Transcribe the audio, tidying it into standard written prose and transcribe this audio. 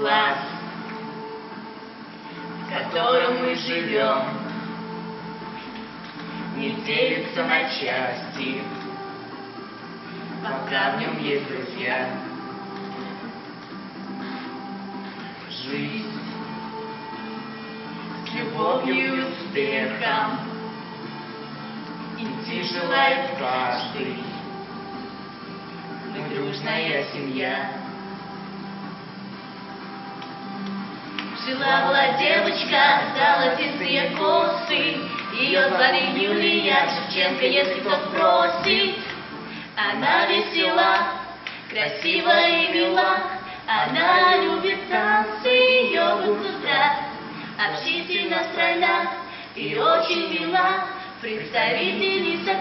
класс, в котором мы живем, не делится на части, пока в нем есть друзья. Жизнь с любовью и успехом идти желает каждый. Мы дружная семья. Жила-была девочка, золотистые косы, ее звали Юлия Шевченко, если кто спросит. Она весела, красива и мила, она любит танцы, йогу с утра, общительна, стройна и очень мила, представительница